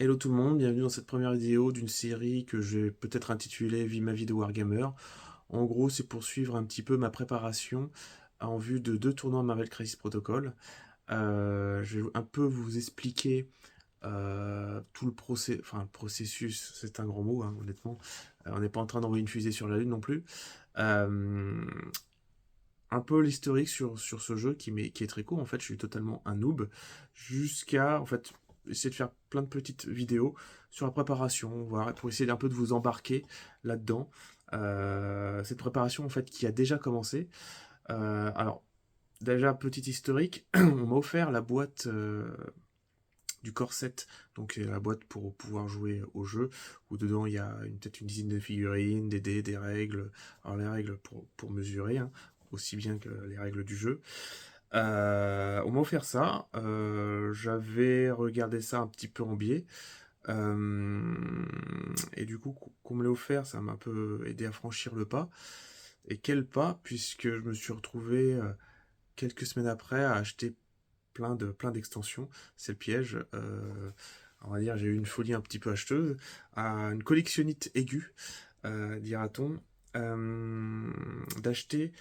Hello tout le monde, bienvenue dans cette première vidéo d'une série que je vais peut-être intituler Vie ma vie de Wargammer. En gros, c'est pour suivre un petit peu ma préparation en vue de deux tournois Marvel Crisis Protocol. Je vais un peu vous expliquer tout le processus, c'est un grand mot, hein, honnêtement. On n'est pas en train d'envoyer une fusée sur la Lune non plus. Euh, un peu l'historique sur ce jeu qui est très court. En fait, je suis totalement un noob. Jusqu'à, en fait, essayer de faire plein de petites vidéos sur la préparation, voir, pour essayer un peu de vous embarquer là-dedans. Cette préparation, en fait, qui a déjà commencé. Alors, déjà, petit historique, on m'a offert la boîte du corset, donc la boîte pour pouvoir jouer au jeu, où dedans il y a peut-être une dizaine de figurines, des dés, des règles, alors les règles pour mesurer, hein, aussi bien que les règles du jeu. On m'a offert ça, j'avais regardé ça un petit peu en biais, et du coup qu'on me l'ait offert, ça m'a un peu aidé à franchir le pas. Et quel pas, puisque je me suis retrouvé quelques semaines après à acheter plein d'extensions. C'est le piège. On va dire, j'ai eu une folie un petit peu acheteuse, à une collectionnite aiguë, dira-t-on, d'acheter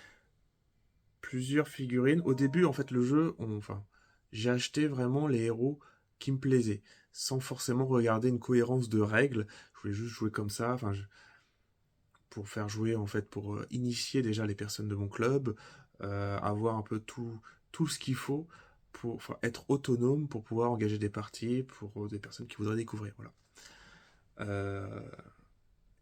plusieurs figurines. Au début, en fait, enfin, j'ai acheté vraiment les héros qui me plaisaient, sans forcément regarder une cohérence de règles. Je voulais juste jouer comme ça, pour faire jouer, en fait, pour initier déjà les personnes de mon club, avoir un peu tout ce qu'il faut pour être autonome pour pouvoir engager des parties pour des personnes qui voudraient découvrir. Voilà. Euh,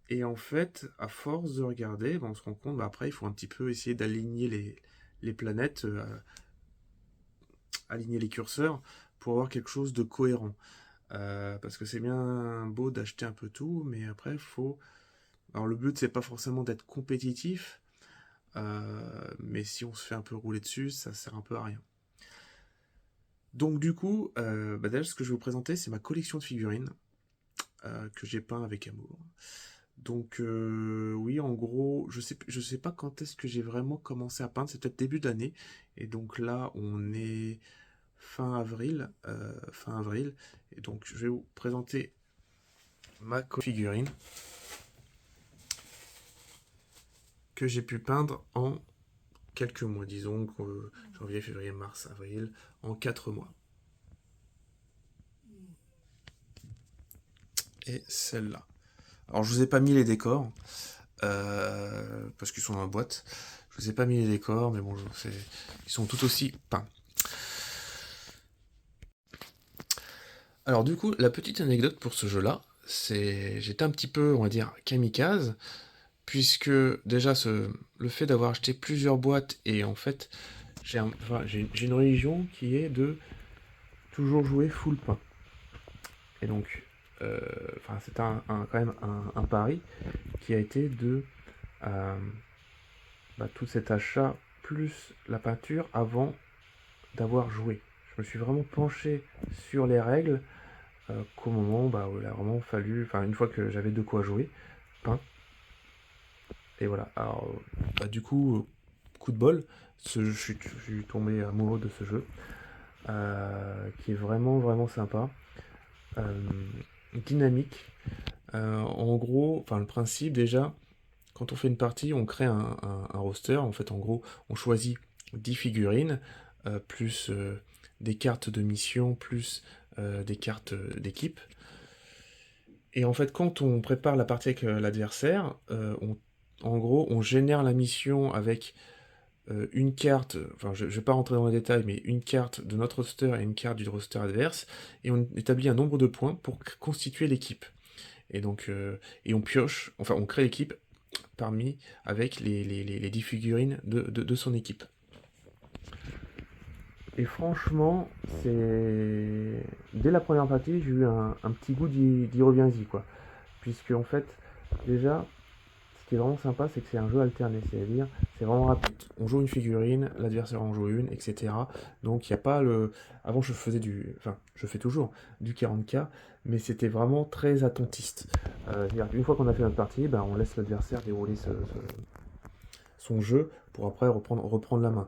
et en fait, à force de regarder, ben, on se rend compte, ben, après, il faut un petit peu essayer d'aligner les planètes, aligner les curseurs pour avoir quelque chose de cohérent. Parce que c'est bien beau d'acheter un peu tout, mais après, il faut. Alors, le but, c'est pas forcément d'être compétitif, mais si on se fait un peu rouler dessus, ça sert un peu à rien. Donc du coup, bah déjà ce que je vais vous présenter, c'est ma collection de figurines que j'ai peint avec amour. Donc oui, en gros, je sais pas quand est-ce que j'ai vraiment commencé à peindre, c'est peut-être début d'année. Et donc là, on est fin avril. Et donc je vais vous présenter ma figurine que j'ai pu peindre en quelques mois, disons, janvier, février, mars, avril, en 4 mois. Et celle-là. Alors je vous ai pas mis les décors, parce qu'ils sont dans la boîte. Je vous ai pas mis les décors, mais bon, ils sont tout aussi peints. Alors du coup, la petite anecdote pour ce jeu-là, c'est j'étais un petit peu, on va dire, kamikaze, puisque déjà le fait d'avoir acheté plusieurs boîtes et en fait, j'ai une religion qui est de toujours jouer full pain. Et donc, c'est quand même un pari qui a été de euh, tout cet achat plus la peinture avant d'avoir joué. Je me suis vraiment penché sur les règles qu'au moment où il a vraiment fallu, enfin une fois que j'avais de quoi jouer, peint. Et voilà. Alors du coup, coup de bol, je suis tombé amoureux de ce jeu, qui est vraiment sympa, euh, dynamique. En gros, enfin le principe déjà, quand on fait une partie, on crée un roster. En fait, en gros, on choisit 10 figurines, plus des cartes de mission, plus des cartes d'équipe. Et en fait, quand on prépare la partie avec l'adversaire, en gros, on génère la mission avec une carte, enfin, je ne vais pas rentrer dans les détails, mais une carte de notre roster et une carte du roster adverse, et on établit un nombre de points pour constituer l'équipe. Et donc, et on pioche, enfin, on crée l'équipe parmi avec les 10 figurines de son équipe. Et franchement, c'est dès la première partie, j'ai eu un petit goût d'y reviens-y, quoi. Puisque en fait, déjà, ce qui est vraiment sympa, c'est que c'est un jeu alterné, c'est-à-dire c'est vraiment rapide. On joue une figurine, l'adversaire en joue une, etc. Donc il n'y a pas le. Avant enfin je fais toujours du 40K, mais c'était vraiment très attentiste. C'est-à-dire qu'une fois qu'on a fait notre partie, ben, on laisse l'adversaire dérouler son jeu pour après reprendre la main.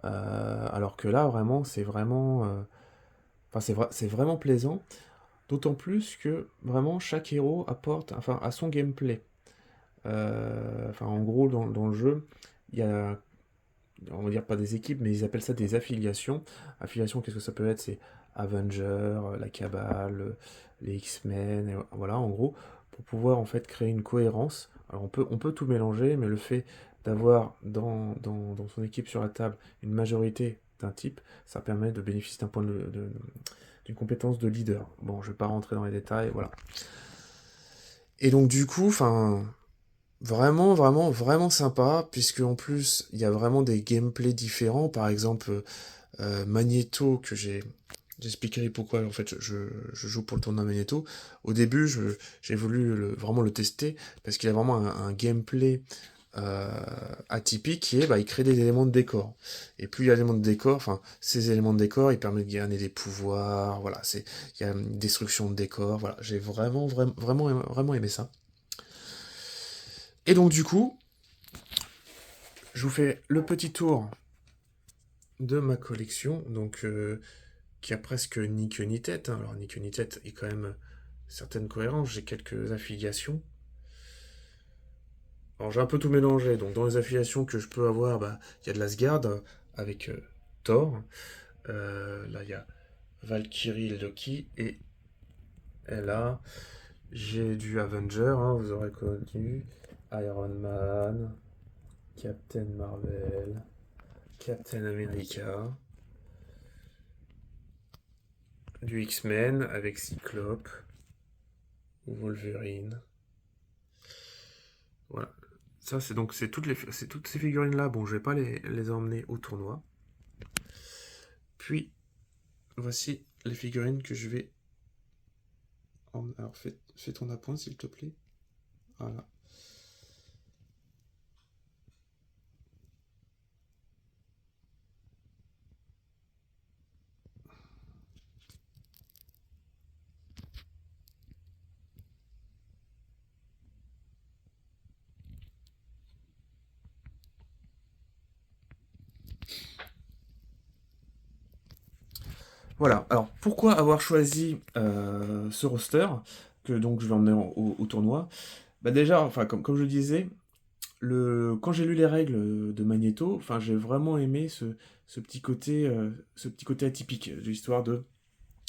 Alors que là, vraiment, c'est vraiment, c'est vraiment plaisant. D'autant plus que vraiment chaque héros apporte, enfin, à son gameplay. Enfin, en gros, dans le jeu, il y a, on va dire pas des équipes, mais ils appellent ça des affiliations. Affiliations, qu'est-ce que ça peut être? C'est Avenger, la Cabale, les X-Men, et voilà, en gros, pour pouvoir en fait créer une cohérence. Alors on peut tout mélanger, mais le fait d'avoir dans son équipe sur la table une majorité d'un type, ça permet de bénéficier d'un point d'une compétence de leader. Bon, je vais pas rentrer dans les détails, voilà. Et donc du coup, enfin, vraiment, vraiment, vraiment sympa, puisque en plus, il y a vraiment des gameplays différents. Par exemple, Magneto, j'expliquerai pourquoi en fait je joue pour le tournoi Magneto. Au début, j'ai voulu vraiment le tester, parce qu'il a vraiment un gameplay euh, atypique qui est, bah, il crée des éléments de décor. Et plus il y a d'éléments de décor, enfin, ces éléments de décor, ils permettent de gagner des pouvoirs, voilà, il y a une destruction de décor, voilà, j'ai vraiment, vraiment, vraiment, vraiment aimé ça. Et donc du coup, je vous fais le petit tour de ma collection, donc qui a presque ni queue ni tête, hein. Alors ni queue ni tête et quand même certaines cohérences, j'ai quelques affiliations. Alors j'ai un peu tout mélangé, donc dans les affiliations que je peux avoir, bah, il y a de l'Asgard avec Thor. Là il y a Valkyrie, Loki et là j'ai du Avenger, hein, vous aurez connu Iron Man, Captain Marvel, Captain America, du X-Men avec Cyclope, Wolverine. Voilà. Ça, c'est toutes ces figurines-là. Bon, je vais pas les emmener au tournoi. Puis, voici les figurines que je vais emmener. Alors, fais ton appoint, s'il te plaît. Voilà. Voilà. Alors, pourquoi avoir choisi ce roster que donc je vais emmener au tournoi? Bah déjà, enfin, comme je disais, quand j'ai lu les règles de Magneto, enfin, j'ai vraiment aimé ce petit côté atypique de l'histoire de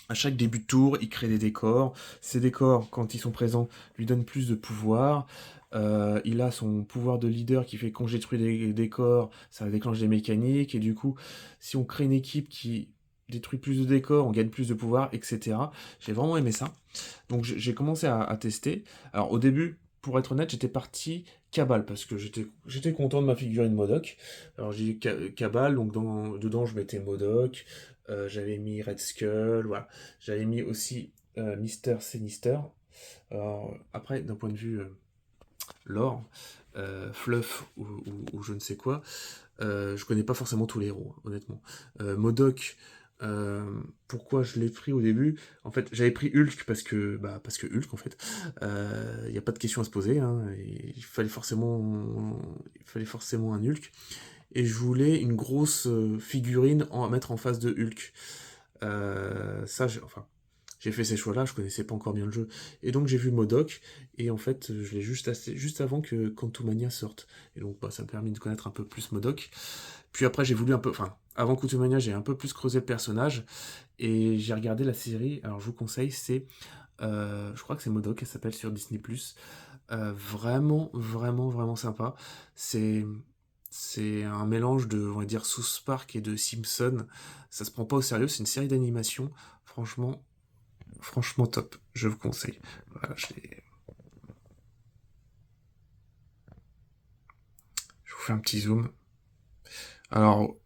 à chaque début de tour, il crée des décors. Ces décors, quand ils sont présents, lui donnent plus de pouvoir. Il a son pouvoir de leader qui fait que quand je détruis des décors, ça déclenche des mécaniques. Et du coup, si on crée une équipe qui détruit plus de décors, on gagne plus de pouvoir, etc. J'ai vraiment aimé ça. Donc j'ai commencé à tester. Alors au début, pour être honnête, j'étais parti Cabal parce que j'étais content de ma figurine Modoc. Alors j'ai dit Cabal, donc dedans je mettais Modoc, j'avais mis Red Skull, voilà. J'avais mis aussi Mister Sinister. Alors après, d'un point de vue lore, fluff ou je ne sais quoi, je connais pas forcément tous les héros, hein, honnêtement. Modoc, euh, pourquoi je l'ai pris au début? En fait, j'avais pris Hulk parce que Hulk, en fait. Il n'y a pas de question à se poser, hein, et il fallait forcément un Hulk. Et je voulais une grosse figurine à mettre en face de Hulk. Enfin, j'ai fait ces choix-là, je connaissais pas encore bien le jeu. Et donc j'ai vu Modoc, et en fait, je l'ai juste avant que Quantumania sorte. Et donc bah, ça m'a permis de connaître un peu plus Modoc. Puis après, j'ai voulu un peu. Enfin, avant Quantumania, j'ai un peu plus creusé le personnage, et j'ai regardé la série. Alors je vous conseille, c'est. Je crois que c'est Modoc, elle s'appelle sur Disney+. Vraiment, vraiment, vraiment sympa. C'est. C'est un mélange de, on va dire, South Park et de Simpson. Ça se prend pas au sérieux, c'est une série d'animation. Franchement, franchement top. Je vous conseille. Voilà, je vous fais un petit zoom. Alors,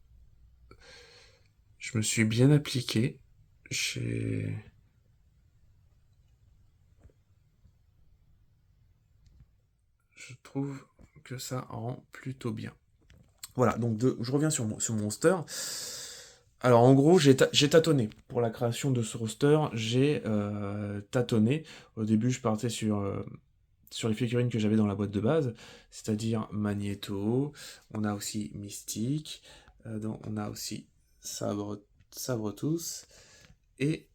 je me suis bien appliqué. J'ai, je trouve que ça rend plutôt bien. Voilà, donc je reviens sur mon roster. Alors en gros, j'ai tâtonné. Pour la création de ce roster, j'ai tâtonné. Au début, je partais sur les figurines que j'avais dans la boîte de base, c'est-à-dire Magneto, on a aussi Mystique, on a aussi Sabre, Sabretooth, et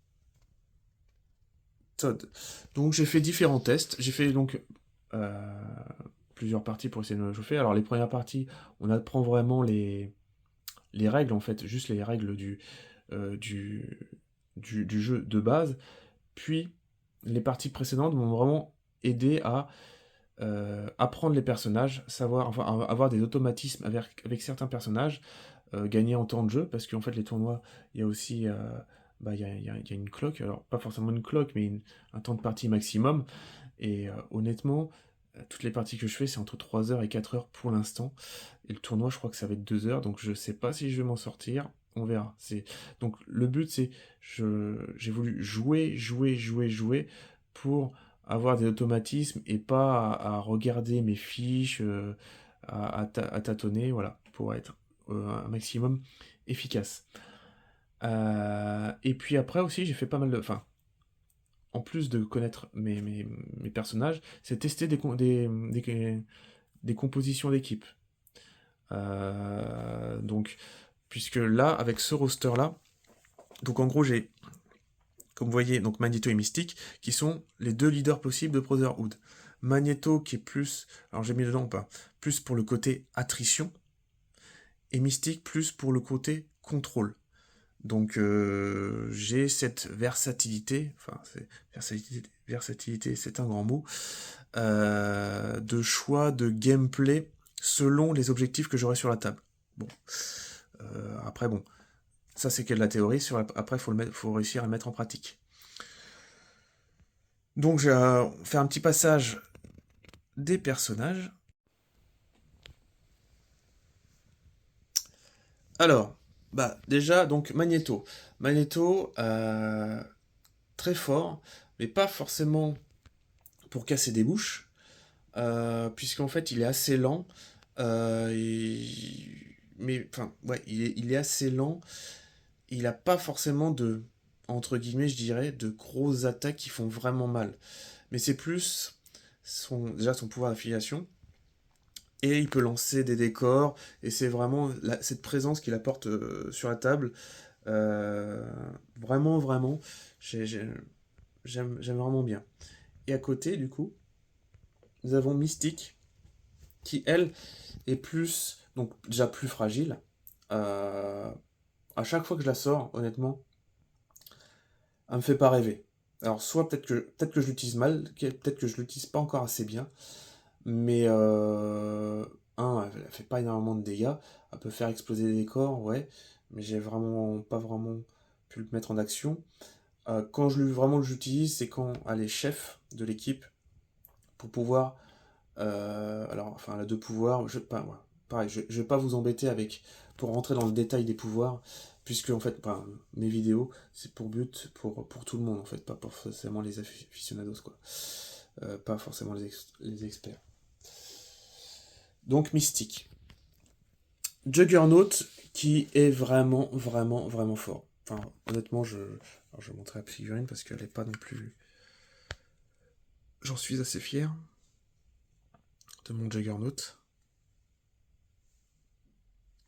Todd. Donc j'ai fait différents tests. J'ai fait donc euh, plusieurs parties pour essayer de me chauffer. Alors les premières parties, on apprend vraiment les règles en fait, juste les règles euh, du, du jeu de base. Puis les parties précédentes m'ont vraiment aidé à apprendre les personnages, savoir, enfin, avoir des automatismes avec certains personnages, gagner en temps de jeu, parce qu'en fait les tournois, il y a aussi il y a une cloque, alors pas forcément une cloque, mais un temps de partie maximum. Et honnêtement, toutes les parties que je fais, c'est entre 3 heures et 4 heures pour l'instant. Et le tournoi, je crois que ça va être 2 heures, donc je sais pas si je vais m'en sortir. On verra. Donc le but, c'est j'ai voulu jouer pour avoir des automatismes et pas à regarder mes fiches, à tâtonner, voilà, pour être un maximum efficace. Et puis après aussi, j'ai fait pas mal de... Enfin, en plus de connaître mes personnages, c'est tester des compositions d'équipe. Donc, puisque là, avec ce roster-là, donc en gros, j'ai, comme vous voyez, donc Magneto et Mystique, qui sont les deux leaders possibles de Brotherhood. Magneto qui est plus, alors j'ai mis dedans ou pas, plus pour le côté attrition, et Mystique plus pour le côté contrôle. Donc j'ai cette versatilité, enfin versatilité c'est un grand mot, de choix de gameplay selon les objectifs que j'aurai sur la table. Bon, après bon, ça c'est que de la théorie, après faut réussir à le mettre en pratique. Donc je vais faire un petit passage des personnages. Alors, bah déjà donc Magneto. Magneto, très fort, mais pas forcément pour casser des bouches. Puisqu'en fait il est assez lent. Mais enfin, ouais, il est assez lent. Il a pas forcément de, entre guillemets, je dirais, de grosses attaques qui font vraiment mal. Mais c'est plus déjà son pouvoir d'affiliation. Et il peut lancer des décors. Et c'est vraiment cette présence qu'il apporte sur la table. Euh, vraiment, j'ai- j'ai- j'aime vraiment bien. Et à côté, du coup, nous avons Mystique, qui elle est plus, donc déjà plus fragile. Euh, à chaque fois que je la sors, honnêtement, elle me fait pas rêver. Alors soit peut-être que je l'utilise mal, peut-être que je l'utilise pas encore assez bien, mais elle fait pas énormément de dégâts, elle peut faire exploser des décors, ouais, mais j'ai vraiment pas vraiment pu le mettre en action. Quand vraiment j'utilise, c'est quand elle est chef de l'équipe pour pouvoir alors, enfin, elle a deux pouvoirs. Ouais, pareil, je vais pas vous embêter avec pour rentrer dans le détail des pouvoirs, puisque en fait, mes vidéos, c'est pour but pour tout le monde en fait, pas pour forcément les aficionados quoi, pas forcément les experts. Donc Mystique, Juggernaut qui est vraiment fort. Enfin, honnêtement, alors, je vais montrer la figurine parce qu'elle est pas non plus. J'en suis assez fier de mon Juggernaut.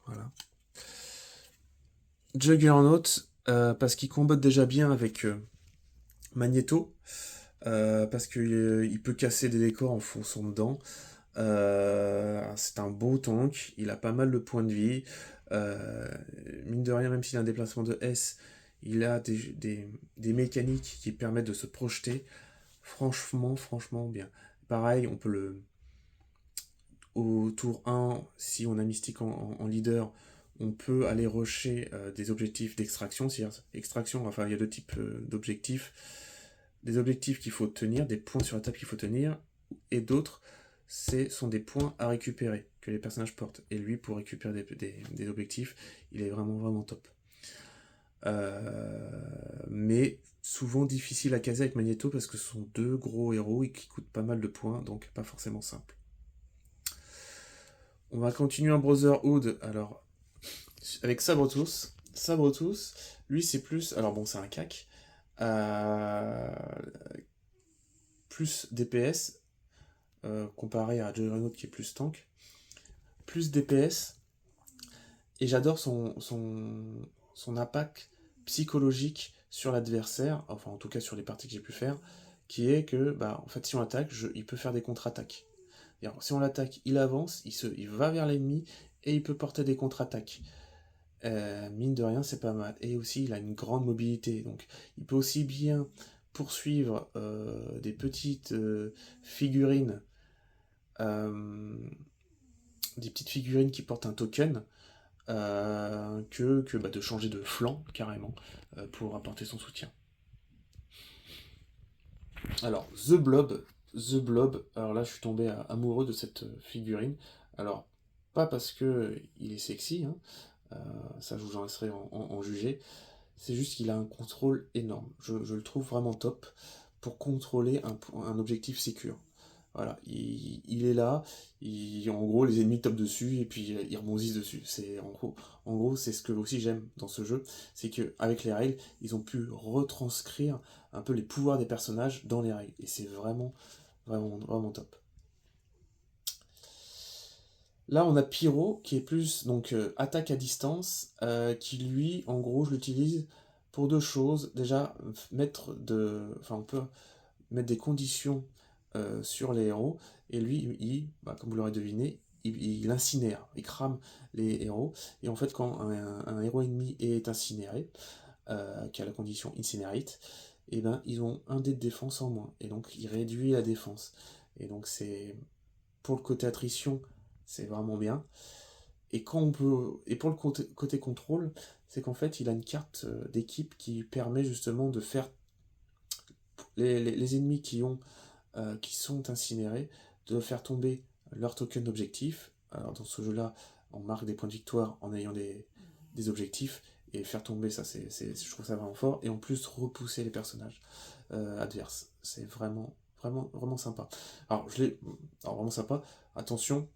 Voilà. Juggernaut, parce qu'il combat déjà bien avec Magneto, parce qu'il il peut casser des décors en fonçant dedans. C'est un beau tank, il a pas mal de points de vie. Euh, Mine de rien, même s'il a un déplacement de S, il a des mécaniques qui permettent de se projeter. Franchement bien. Pareil, on peut au tour 1, si on a Mystique en leader, on peut aller rusher des objectifs d'extraction. C'est-à-dire, extraction, enfin, il y a deux types d'objectifs. Des objectifs qu'il faut tenir, des points sur la table qu'il faut tenir, et d'autres, ce sont des points à récupérer que les personnages portent. Et lui, pour récupérer des objectifs, il est vraiment top. Mais souvent difficile à caser avec Magneto parce que ce sont deux gros héros et qui coûtent pas mal de points, donc pas forcément simple. On va continuer en Brotherhood. Alors, avec Sabretooth. Sabretooth, lui, c'est plus. Alors, bon, c'est un cac. Euh, Plus DPS, comparé à Juggernaut qui est plus tank. Plus DPS. Et j'adore son impact psychologique sur l'adversaire, enfin en tout cas sur les parties que j'ai pu faire, qui est que, bah, en fait, si on attaque, il peut faire des contre-attaques. Si on l'attaque, il avance, il va vers l'ennemi et il peut porter des contre-attaques. Mine de rien, c'est pas mal. Et aussi, il a une grande mobilité. Donc, il peut aussi bien poursuivre des petites figurines, euh, des petites figurines qui portent un token, que bah, de changer de flanc carrément pour apporter son soutien. Alors, The Blob, alors là je suis tombé amoureux de cette figurine. Alors, pas parce que il est sexy, hein, ça je vous en laisserai en juger, c'est juste qu'il a un contrôle énorme. Je le trouve vraiment top pour contrôler un objectif secure. Voilà, il est là, en gros les ennemis tapent dessus et puis ils rebondissent dessus. En gros, c'est ce que aussi j'aime dans ce jeu, c'est qu'avec les règles, ils ont pu retranscrire un peu les pouvoirs des personnages dans les règles. Et c'est vraiment, vraiment, vraiment top. Là, on a Pyro qui est plus donc attaque à distance, qui lui, en gros, je l'utilise pour deux choses. Déjà, on peut mettre des conditions sur les héros, et lui, bah, comme vous l'aurez deviné, il incinère, il crame les héros. Et en fait, quand un héros ennemi est incinéré, qui a la condition Incinerate, et ben ils ont un dé de défense en moins, et donc il réduit la défense. Et donc c'est pour le côté attrition, c'est vraiment bien. Et pour le côté contrôle, c'est qu'en fait il a une carte d'équipe qui permet justement de faire les ennemis qui sont incinérés, de faire tomber leur token d'objectif. Alors dans ce jeu-là, on marque des points de victoire en ayant des objectifs, et faire tomber ça, je trouve ça vraiment fort, et en plus repousser les personnages adverses. C'est vraiment, vraiment, vraiment sympa. Alors vraiment sympa, attention,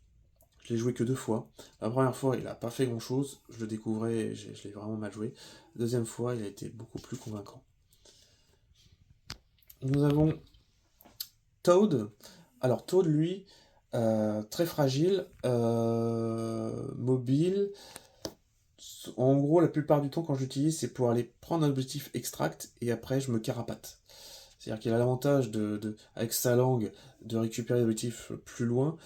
je l'ai joué que 2 fois. La première fois, il a pas fait grand-chose, je le découvrais et je l'ai vraiment mal joué. La deuxième fois, il a été beaucoup plus convaincant. Nous avons Toad. Alors Toad, lui, très fragile, mobile. En gros, la plupart du temps, quand j'utilise, c'est pour aller prendre un objectif extract et après, je me carapate. C'est-à-dire qu'il a l'avantage avec sa langue, de récupérer l'objectif plus loin,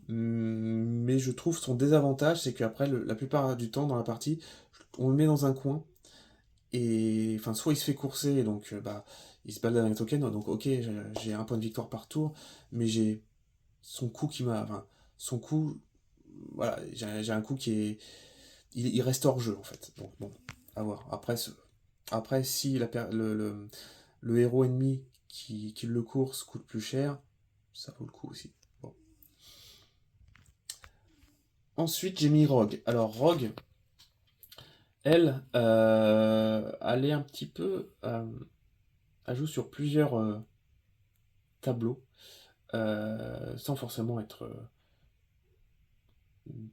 mais je trouve son désavantage, c'est qu'après, la plupart du temps, dans la partie, on le met dans un coin, et enfin, soit il se fait courser, et donc bah, il se balade avec un token, donc ok, j'ai un point de victoire par tour, mais j'ai son coup qui m'a. Enfin, son coup. Voilà, j'ai un coup qui est. Il reste hors jeu en fait. Donc bon, à voir. Après si le héros ennemi qui le course coûte plus cher, ça vaut le coup aussi. Bon. Ensuite, j'ai mis Rogue. Alors, Rogue, elle, elle est un petit peu. Elle joue sur plusieurs tableaux, sans forcément être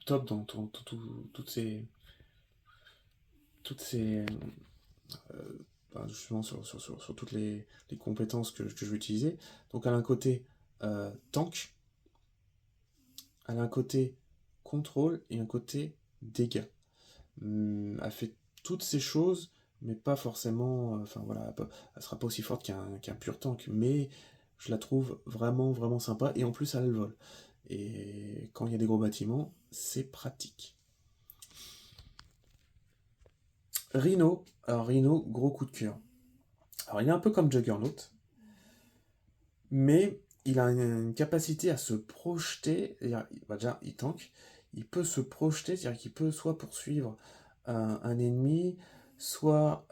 top dans toutes ces justement sur toutes les compétences que je vais utiliser. Donc elle a un côté tank, elle a un côté contrôle et un côté dégâts. Elle fait toutes ces choses, mais pas forcément. Enfin voilà, elle sera pas aussi forte qu'un pur tank, mais je la trouve vraiment vraiment sympa, et en plus elle vole. Et quand il y a des gros bâtiments, c'est pratique. Rhino, alors Rhino, gros coup de cœur. Alors il est un peu comme Juggernaut, mais il a une capacité à se projeter, bah déjà il tank, il peut se projeter, c'est-à-dire qu'il peut soit poursuivre un ennemi, soit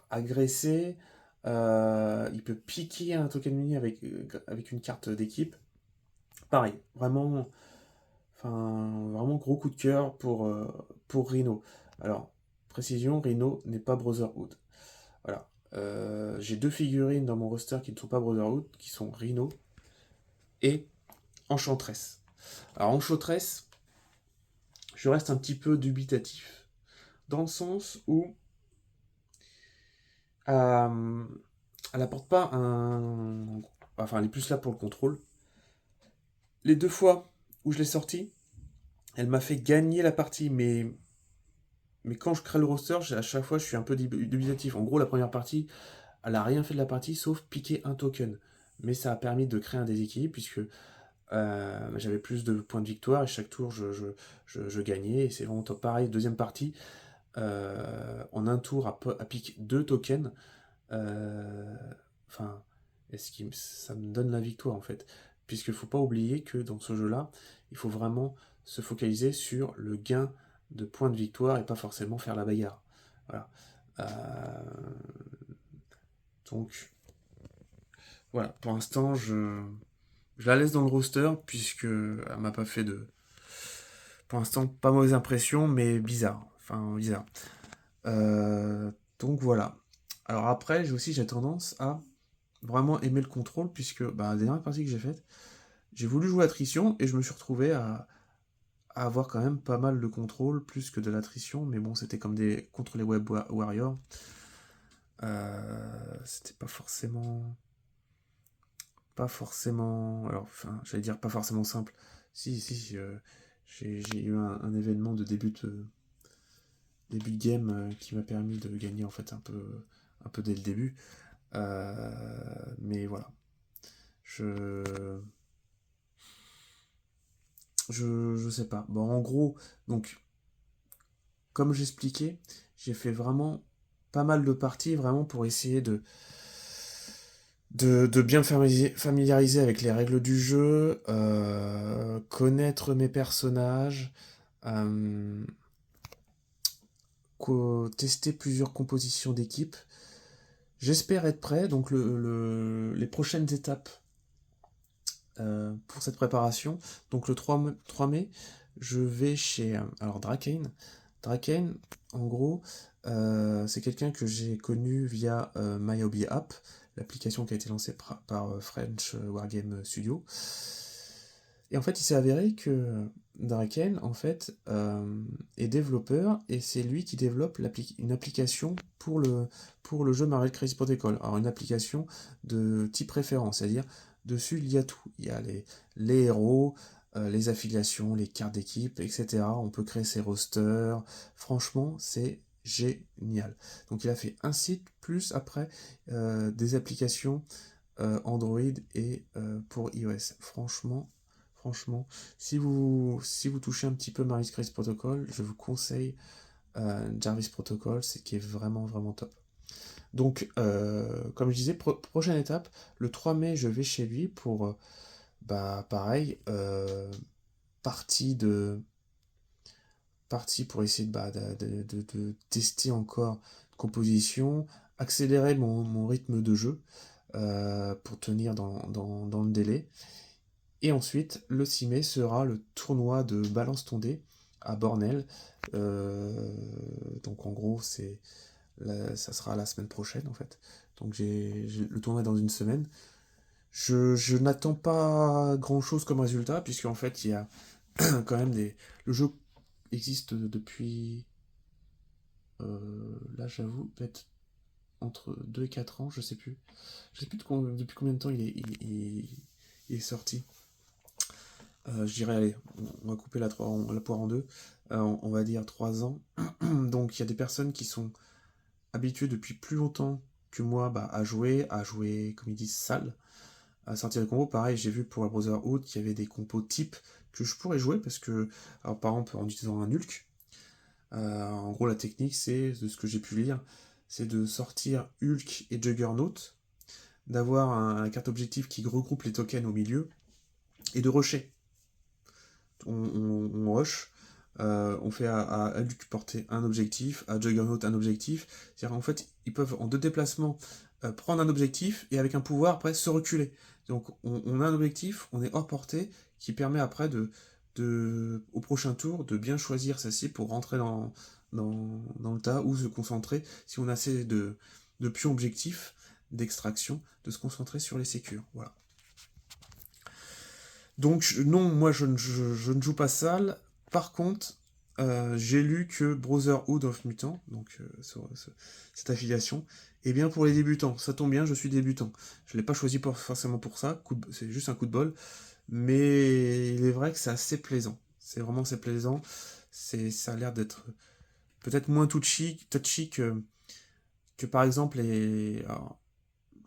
agresser, il peut piquer un token ennemi avec une carte d'équipe. Pareil, vraiment, vraiment gros coup de cœur pour Rhino. Alors, précision, Rhino n'est pas Brotherhood. Voilà. J'ai 2 figurines dans mon roster qui ne sont pas Brotherhood, qui sont Rhino et Enchantress. Alors Enchantress, je reste un petit peu dubitatif, dans le sens où elle apporte pas un... Enfin, elle est plus là pour le contrôle. Les 2 fois où je l'ai sortie, elle m'a fait gagner la partie, mais mais quand je crée le roster, à chaque fois, je suis un peu dubitatif. En gros, la première partie, elle a rien fait de la partie sauf piquer un token. Mais ça a permis de créer un déséquilibre puisque j'avais plus de points de victoire et chaque tour je gagnais. Et c'est vraiment top. Pareil, deuxième partie, en un tour à pique deux tokens. euh, Enfin, ça me donne la victoire en fait. Puisqu'il ne faut pas oublier que dans ce jeu-là, il faut vraiment se focaliser sur le gain de points de victoire et pas forcément faire la bagarre. Voilà. Donc, voilà. Pour l'instant, je la laisse dans le roster puisque elle m'a pas fait de. Pour l'instant, pas mauvaise impression, mais bizarre. Enfin, bizarre. Euh, donc voilà. Alors après, j'ai tendance à vraiment aimer le contrôle puisque la dernière partie que j'ai faite, j'ai voulu jouer attrition et je me suis retrouvé à avoir quand même pas mal de contrôle plus que de l'attrition, mais bon, c'était comme des contre les web warriors. C'était pas forcément, alors enfin, j'allais dire pas forcément simple. Si, j'ai eu un événement de début de game qui m'a permis de gagner en fait un peu dès le début. Mais voilà, je je sais pas. Bon, en gros, donc, comme j'expliquais, j'ai fait vraiment pas mal de parties vraiment pour essayer de bien familiariser avec les règles du jeu, connaître mes personnages, euh, tester plusieurs compositions d'équipe. J'espère être prêt, donc les prochaines étapes pour cette préparation. Donc le 3 mai, je vais chez alors Drakane. Drakane, en gros, c'est quelqu'un que j'ai connu via My Hobby App, l'application qui a été lancée par French Wargame Studio. Et en fait, il s'est avéré que Draken, en fait, est développeur et c'est lui qui développe une application pour le jeu Marvel Crisis Protocol. Alors, une application de type référence, c'est-à-dire dessus, il y a tout. Il y a les héros, les affiliations, les cartes d'équipe, etc. On peut créer ses rosters. Franchement, c'est génial. Donc, il a fait un site, plus après des applications Android et pour iOS. Franchement, si vous touchez un petit peu Maris Crisis Protocol, je vous conseille Jarvis Protocol, c'est qui est vraiment vraiment top. Donc, comme je disais, prochaine étape, le 3 mai, je vais chez lui pour, pareil, partie de partie pour essayer de tester encore composition, accélérer mon rythme de jeu pour tenir dans le délai. Et ensuite, le 6 mai sera le tournoi de Balance ton dé à Bornel. Donc en gros, ça sera la semaine prochaine en fait. Donc le tournoi est dans une semaine. Je n'attends pas grand chose comme résultat, puisqu'en fait, il y a quand même le jeu existe depuis. Là, j'avoue, peut-être entre 2 et 4 ans, je sais plus. Je sais plus depuis combien de temps il est sorti. Je dirais, allez, on va couper la poire en deux. On va dire 3 ans. Donc il y a des personnes qui sont habituées depuis plus longtemps que moi à jouer, comme ils disent, sale, à sortir des combos. Pareil, j'ai vu pour la Brotherhood qu'il y avait des compos types que je pourrais jouer parce que, alors, par exemple, en utilisant un Hulk, en gros, la technique, c'est, de ce que j'ai pu lire, c'est de sortir Hulk et Juggernaut, d'avoir un carte objectif qui regroupe les tokens au milieu et de rusher. On rush, on fait à Hulk porter un objectif, à Juggernaut un objectif. C'est-à-dire en fait, ils peuvent en 2 déplacements prendre un objectif et avec un pouvoir après se reculer. Donc on a un objectif, on est hors portée, qui permet après au prochain tour de bien choisir sa cible pour rentrer dans le tas ou se concentrer, si on a assez de pions objectifs d'extraction, de se concentrer sur les sécures. Voilà. Donc non, moi je ne joue pas sale. Par contre, j'ai lu que Brotherhood of Mutant, donc cette affiliation, est bien pour les débutants. Ça tombe bien, je suis débutant. Je ne l'ai pas choisi forcément pour ça, c'est juste un coup de bol. Mais il est vrai que c'est assez plaisant. C'est vraiment assez plaisant. Ça a l'air d'être peut-être moins touchy que par exemple alors,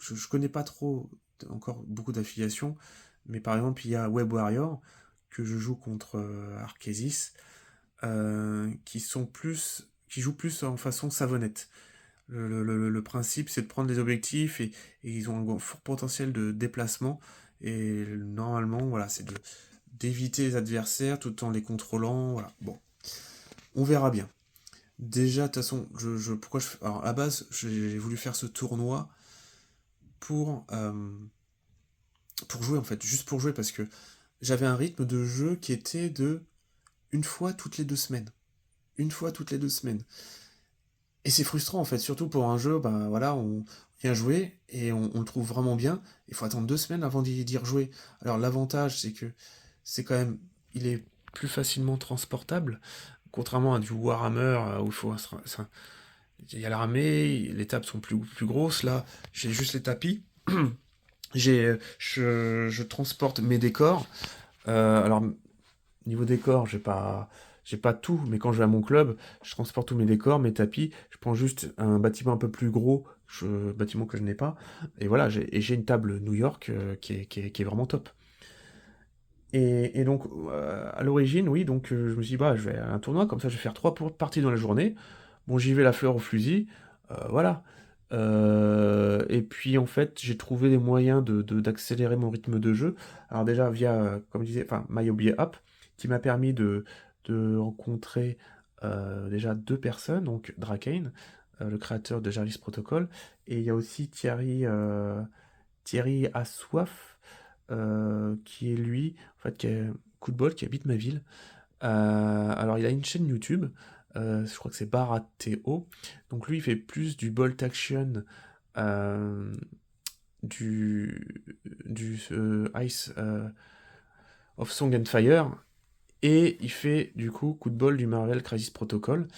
je connais pas trop encore beaucoup d'affiliations, mais par exemple il y a Web Warrior que je joue contre Arkesis, qui jouent plus en façon savonnette. Le principe, c'est de prendre des objectifs et ils ont un fort potentiel de déplacement. Et normalement, voilà, d'éviter les adversaires tout en les contrôlant. Voilà. Bon, on verra bien. Déjà, de toute façon, alors à la base, j'ai voulu faire ce tournoi pour, euh, pour jouer en fait, juste pour jouer parce que j'avais un rythme de jeu qui était de une fois toutes les 2 semaines. Une fois toutes les 2 semaines. Et c'est frustrant en fait, surtout pour un jeu, bah voilà, on vient jouer et on le trouve vraiment bien. Il faut attendre 2 semaines avant d'y rejouer. Alors l'avantage, c'est que c'est quand même, il est plus facilement transportable, contrairement à du Warhammer où il faut, il y a la ramée, les tables sont plus grosses. Là, j'ai juste les tapis. Je transporte mes décors. Alors niveau décor, j'ai pas tout, mais quand je vais à mon club, je transporte tous mes décors, mes tapis, je prends juste un bâtiment un peu plus gros, bâtiment que je n'ai pas, et voilà, j'ai une table New York qui est vraiment top. Et donc, à l'origine, oui, donc je me suis dit, bah, je vais à un tournoi, comme ça je vais faire trois parties dans la journée. Bon, j'y vais la fleur au fusil, voilà. Et puis en fait, j'ai trouvé des moyens d'accélérer mon rythme de jeu. Alors déjà via, comme je disais, enfin, My App, qui m'a permis de rencontrer déjà deux personnes, donc Drakane, le créateur de Jarvis Protocol, et il y a aussi Thierry Assoif, qui est lui, en fait, qui est coup de bol, qui habite ma ville. Alors, il a une chaîne YouTube, je crois que c'est Baratéo. Donc, lui, il fait plus du bolt action, euh, du Ice of Song and Fire, et il fait du coup coup de bol du Marvel Crisis Protocol.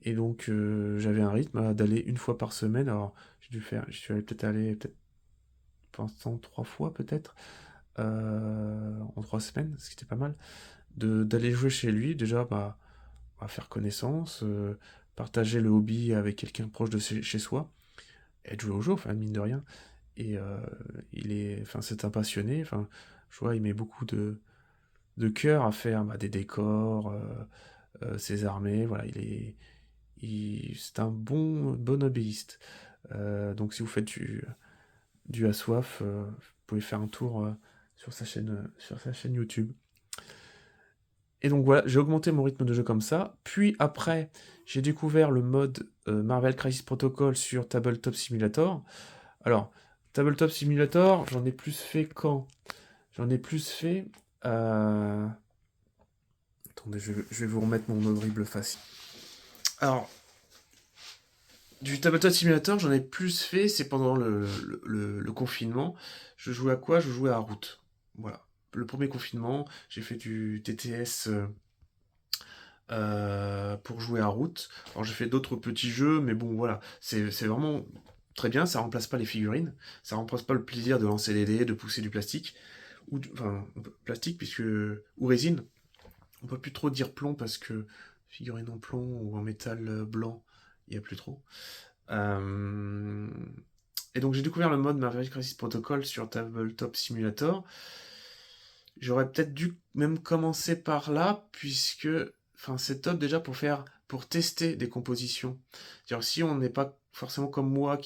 Et donc, j'avais un rythme d'aller une fois par semaine. Alors, je suis allé peut-être pensant 3 fois peut-être en 3 semaines, ce qui était pas mal. D'aller jouer chez lui, déjà, bah, à faire connaissance, partager le hobby avec quelqu'un proche de chez soi, et de jouer au jeu, enfin, mine de rien. Et enfin, c'est un passionné, enfin, je vois, il met beaucoup de cœur à faire bah, des décors, ses armées, voilà, c'est un bon hobbyiste. Donc, si vous faites du Assoif, vous pouvez faire un tour sur sa chaîne YouTube. Et donc voilà, j'ai augmenté mon rythme de jeu comme ça. Puis après, j'ai découvert le mode Marvel Crisis Protocol sur Tabletop Simulator. Alors, Tabletop Simulator, j'en ai plus fait quand? J'en ai plus fait. euh, Attendez, je vais vous remettre mon horrible face. Alors, du Tabletop Simulator, j'en ai plus fait, c'est pendant le confinement. Je jouais à quoi? Je jouais à Route. Voilà. Le premier confinement, j'ai fait du TTS pour jouer à Route. Alors j'ai fait d'autres petits jeux, mais bon voilà, c'est vraiment très bien, ça remplace pas les figurines, ça remplace pas le plaisir de lancer des dés, de pousser du plastique, enfin plastique puisque ou résine. On peut plus trop dire plomb parce que figurine en plomb ou en métal blanc, il y a plus trop. Euh, Et donc j'ai découvert le mode Marvel Crisis Protocol sur Tabletop Simulator. J'aurais peut-être dû même commencer par là, puisque enfin, c'est top déjà pour tester des compositions. C'est-à-dire, si on n'est pas forcément comme moi,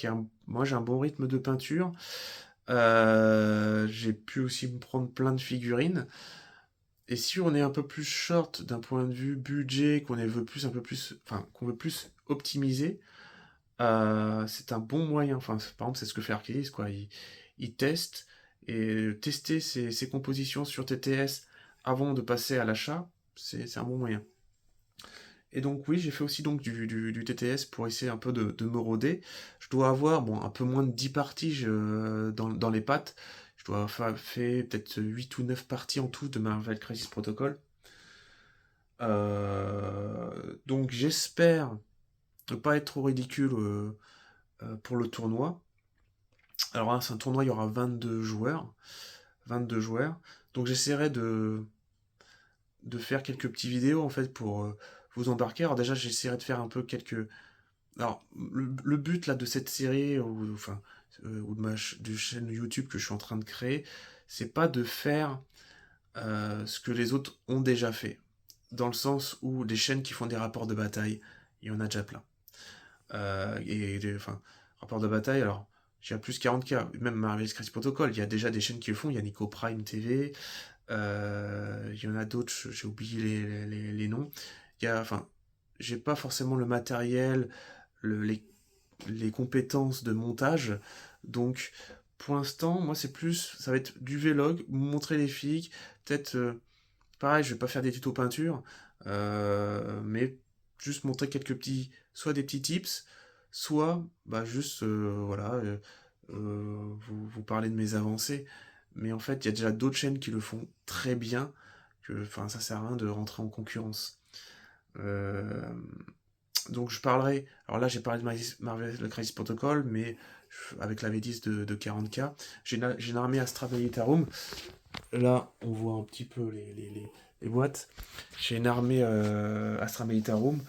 moi j'ai un bon rythme de peinture, j'ai pu aussi me prendre plein de figurines. Et si on est un peu plus short d'un point de vue budget, qu'on veut plus optimiser, c'est un bon moyen. Enfin, par exemple, c'est ce que fait Arcadis, quoi. Il teste et tester ses compositions sur TTS avant de passer à l'achat, c'est un bon moyen. Et donc oui, j'ai fait aussi donc du TTS pour essayer un peu de me roder. Je dois avoir bon, un peu moins de 10 parties dans les pattes. Je dois avoir fait peut-être 8 ou 9 parties en tout de Marvel Crisis Protocol. Donc j'espère ne pas être trop ridicule pour le tournoi. Alors là, c'est un tournoi, il y aura 22 joueurs. 22 joueurs. Donc j'essaierai de faire quelques petites vidéos en fait pour vous embarquer. Alors déjà, j'essaierai de faire un peu quelques... Alors, le but là de cette série, ou enfin, ou de chaîne YouTube que je suis en train de créer, c'est pas de faire ce que les autres ont déjà fait. Dans le sens où des chaînes qui font des rapports de bataille, il y en a déjà plein. Enfin, rapports de bataille, alors, j'ai plus 40K, même Marvel's Crisis Protocol, il y a déjà des chaînes qui le font, il y a Nico Prime TV, il y en a d'autres, j'ai oublié les noms. Enfin, j'ai pas forcément le matériel, le, les, les compétences de montage, donc pour l'instant, moi c'est plus, ça va être du vlog, montrer les filles, peut-être, pareil, je vais pas faire des tutos peinture, mais juste montrer soit des petits tips, soit bah, juste, voilà, vous parler de mes avancées. Mais en fait, il y a déjà d'autres chaînes qui le font très bien, enfin, ça sert à rien de rentrer en concurrence. Euh, donc je parlerai, alors là j'ai parlé de Marvel le Crisis Protocol, mais avec la V10 de 40K, j'ai une armée Astra Militarum. Là, on voit un petit peu les boîtes. J'ai une armée Astra Militarum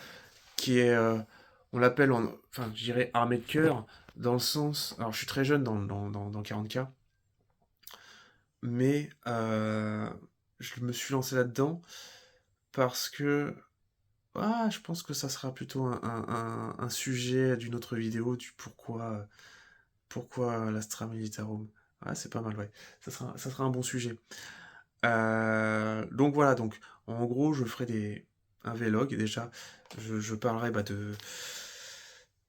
qui est, on l'appelle, enfin, je dirais armée de cœur, dans le sens, alors je suis très jeune dans 40K, mais je me suis lancé là-dedans parce que, je pense que ça sera plutôt un sujet d'une autre vidéo, du pourquoi l'Astra Militarum. Ah, c'est pas mal, ouais. Ça sera un bon sujet. Donc voilà, donc en gros, je ferai un vlog déjà. Je parlerai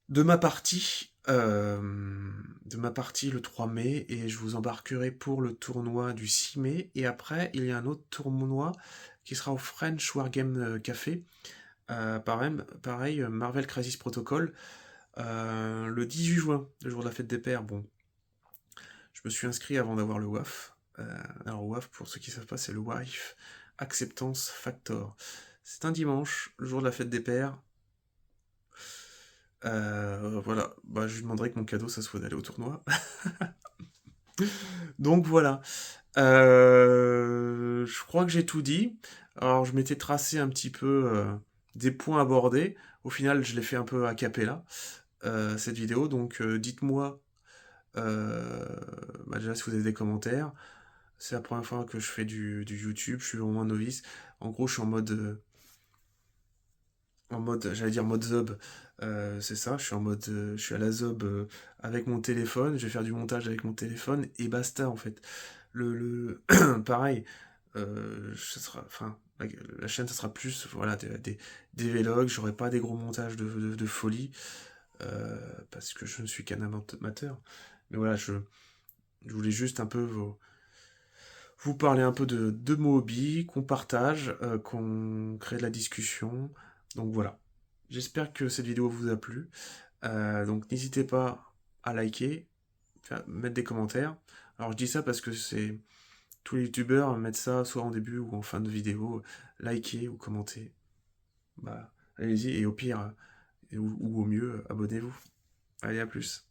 de ma partie, le 3 mai, et je vous embarquerai pour le tournoi du 6 mai. Et après, il y a un autre tournoi qui sera au French Wargame Café. Pareil, Marvel Crisis Protocol, le 18 juin, le jour de la fête des pères. Bon, je me suis inscrit avant d'avoir le WAF. Alors WAF, pour ceux qui ne savent pas, c'est le Wife Acceptance Factor. C'est un dimanche, le jour de la fête des pères. Voilà, bah, je lui demanderai que mon cadeau, ça soit d'aller au tournoi. Donc voilà. Je crois que j'ai tout dit. Alors je m'étais tracé un petit peu des points abordés. Au final, je l'ai fait un peu a cappella, cette vidéo. Donc dites-moi déjà si vous avez des commentaires. C'est la première fois que je fais du YouTube, je suis vraiment un novice. En gros, je suis en mode, j'allais dire mode zob. C'est ça, je suis en mode, je suis à la zob avec mon téléphone, je vais faire du montage avec mon téléphone et basta en fait. Pareil, enfin, la chaîne ça sera plus, voilà, des vlogs, j'aurai pas des gros montages de folie parce que je ne suis qu'un amateur. Mais voilà, je voulais juste un peu vous parler un peu de mon hobby, qu'on partage, qu'on crée de la discussion. Donc voilà. J'espère que cette vidéo vous a plu. Donc n'hésitez pas à liker, mettre des commentaires. Alors je dis ça parce que c'est tous les youtubeurs mettent ça soit en début ou en fin de vidéo, liker ou commenter. Bah allez-y et au pire ou au mieux abonnez-vous. Allez à plus.